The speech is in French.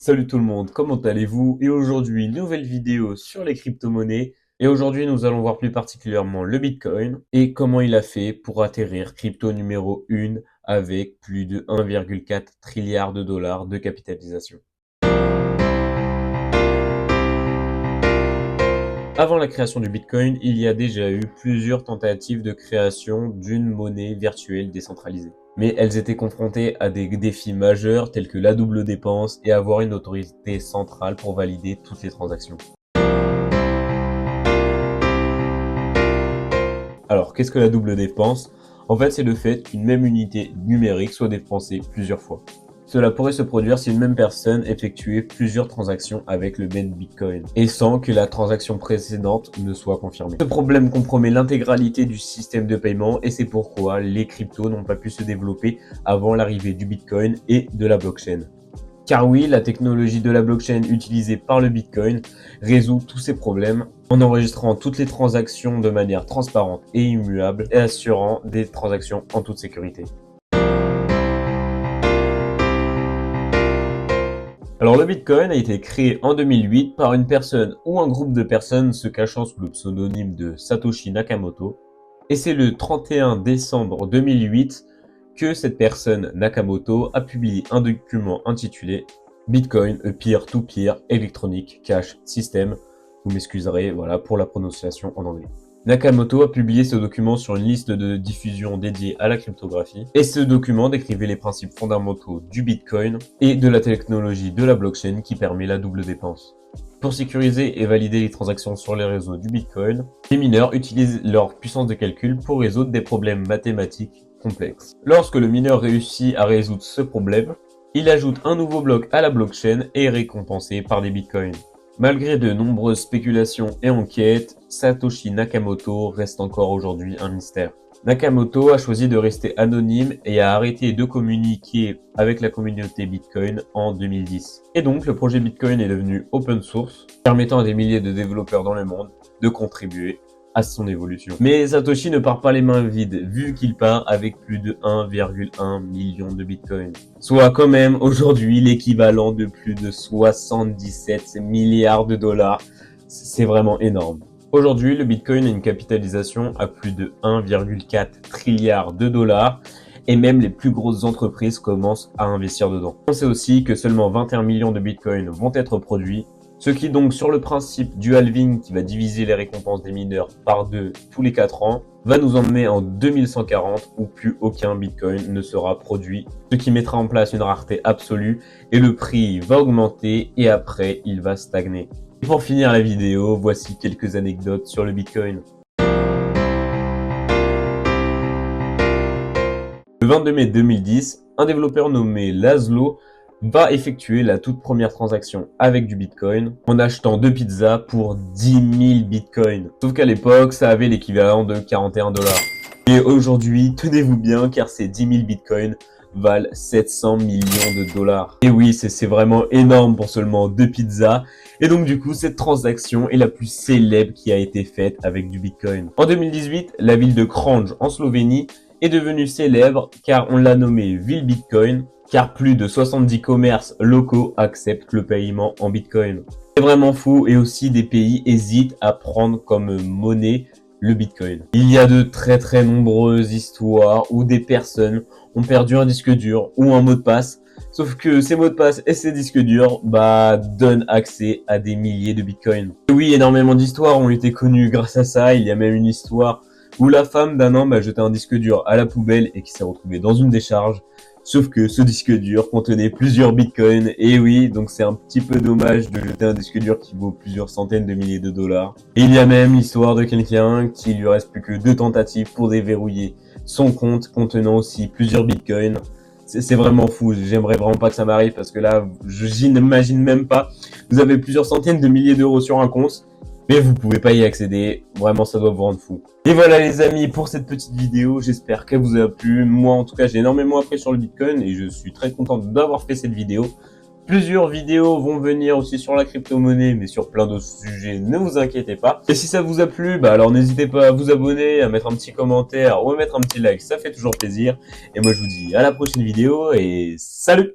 Salut tout le monde, comment allez-vous? Et aujourd'hui, nouvelle vidéo sur les crypto-monnaies. Et aujourd'hui, nous allons voir plus particulièrement le Bitcoin et comment il a fait pour atterrir crypto numéro 1 avec plus de 1,4 trilliard de dollars de capitalisation. Avant la création du Bitcoin, il y a déjà eu plusieurs tentatives de création d'une monnaie virtuelle décentralisée. Mais elles étaient confrontées à des défis majeurs tels que la double dépense et avoir une autorité centrale pour valider toutes les transactions. Alors, qu'est-ce que la double dépense? En fait, c'est le fait qu'une même unité numérique soit dépensée plusieurs fois. Cela pourrait se produire si une même personne effectuait plusieurs transactions avec le même Bitcoin, et sans que la transaction précédente ne soit confirmée. Ce problème compromet l'intégralité du système de paiement, et c'est pourquoi les cryptos n'ont pas pu se développer avant l'arrivée du Bitcoin et de la blockchain. Car oui, la technologie de la blockchain utilisée par le Bitcoin résout tous ces problèmes en enregistrant toutes les transactions de manière transparente et immuable et assurant des transactions en toute sécurité. Alors le Bitcoin a été créé en 2008 par une personne ou un groupe de personnes se cachant sous le pseudonyme de Satoshi Nakamoto. Et c'est le 31 décembre 2008 que cette personne, Nakamoto, a publié un document intitulé Bitcoin, a peer-to-peer electronic cash system. Vous m'excuserez, voilà, pour la prononciation en anglais. Nakamoto a publié ce document sur une liste de diffusion dédiée à la cryptographie, et ce document décrivait les principes fondamentaux du Bitcoin et de la technologie de la blockchain qui permet la double dépense. Pour sécuriser et valider les transactions sur les réseaux du Bitcoin, les mineurs utilisent leur puissance de calcul pour résoudre des problèmes mathématiques complexes. Lorsque le mineur réussit à résoudre ce problème, il ajoute un nouveau bloc à la blockchain et est récompensé par des bitcoins. Malgré de nombreuses spéculations et enquêtes, Satoshi Nakamoto reste encore aujourd'hui un mystère. Nakamoto a choisi de rester anonyme et a arrêté de communiquer avec la communauté Bitcoin en 2010. Et donc le projet Bitcoin est devenu open source, permettant à des milliers de développeurs dans le monde de contribuer à son évolution. Mais Satoshi ne part pas les mains vides, vu qu'il part avec plus de 1,1 million de Bitcoin. Soit quand même aujourd'hui l'équivalent de plus de 77 milliards de dollars. C'est vraiment énorme. Aujourd'hui, le Bitcoin a une capitalisation à plus de 1,4 trilliard de dollars et même les plus grosses entreprises commencent à investir dedans. On sait aussi que seulement 21 millions de Bitcoins vont être produits, ce qui donc sur le principe du halving qui va diviser les récompenses des mineurs par 2 tous les 4 ans, va nous emmener en 2140 où plus aucun Bitcoin ne sera produit, ce qui mettra en place une rareté absolue et le prix va augmenter et après il va stagner. Et pour finir la vidéo, voici quelques anecdotes sur le Bitcoin. Le 22 mai 2010, un développeur nommé Laszlo va effectuer la toute première transaction avec du Bitcoin en achetant 2 pizzas pour 10 000 Bitcoins. Sauf qu'à l'époque, ça avait l'équivalent de 41 dollars. Et aujourd'hui, tenez-vous bien car ces 10 000 Bitcoins valent 700 millions de dollars. Et oui, c'est vraiment énorme pour seulement 2 pizzas. Et donc du coup, cette transaction est la plus célèbre qui a été faite avec du Bitcoin. En 2018, la ville de Kranj en Slovénie est devenue célèbre car on l'a nommée ville Bitcoin, car plus de 70 commerces locaux acceptent le paiement en Bitcoin. C'est vraiment fou et aussi des pays hésitent à prendre comme monnaie le Bitcoin. Il y a de très nombreuses histoires où des personnes ont perdu un disque dur ou un mot de passe, sauf que ces mots de passe et ces disques durs donnent accès à des milliers de Bitcoins. Et oui, énormément d'histoires ont été connues grâce à ça. Il y a même une histoire où la femme d'un homme a jeté un disque dur à la poubelle et qui s'est retrouvé dans une décharge. Sauf que ce disque dur contenait plusieurs bitcoins, et oui, donc c'est un petit peu dommage de jeter un disque dur qui vaut plusieurs centaines de milliers de dollars. Et il y a même l'histoire de quelqu'un qui lui reste plus que 2 tentatives pour déverrouiller son compte contenant aussi plusieurs bitcoins. C'est vraiment fou, j'aimerais vraiment pas que ça m'arrive parce que là, je n'imagine même pas. Vous avez plusieurs centaines de milliers d'euros sur un compte, mais vous pouvez pas y accéder, vraiment ça doit vous rendre fou. Et voilà les amis pour cette petite vidéo, j'espère qu'elle vous a plu. Moi en tout cas j'ai énormément appris sur le Bitcoin et je suis très content d'avoir fait cette vidéo. Plusieurs vidéos vont venir aussi sur la crypto-monnaie, mais sur plein d'autres sujets, ne vous inquiétez pas. Et si ça vous a plu, alors n'hésitez pas à vous abonner, à mettre un petit commentaire ou à mettre un petit like, ça fait toujours plaisir. Et moi je vous dis à la prochaine vidéo et salut!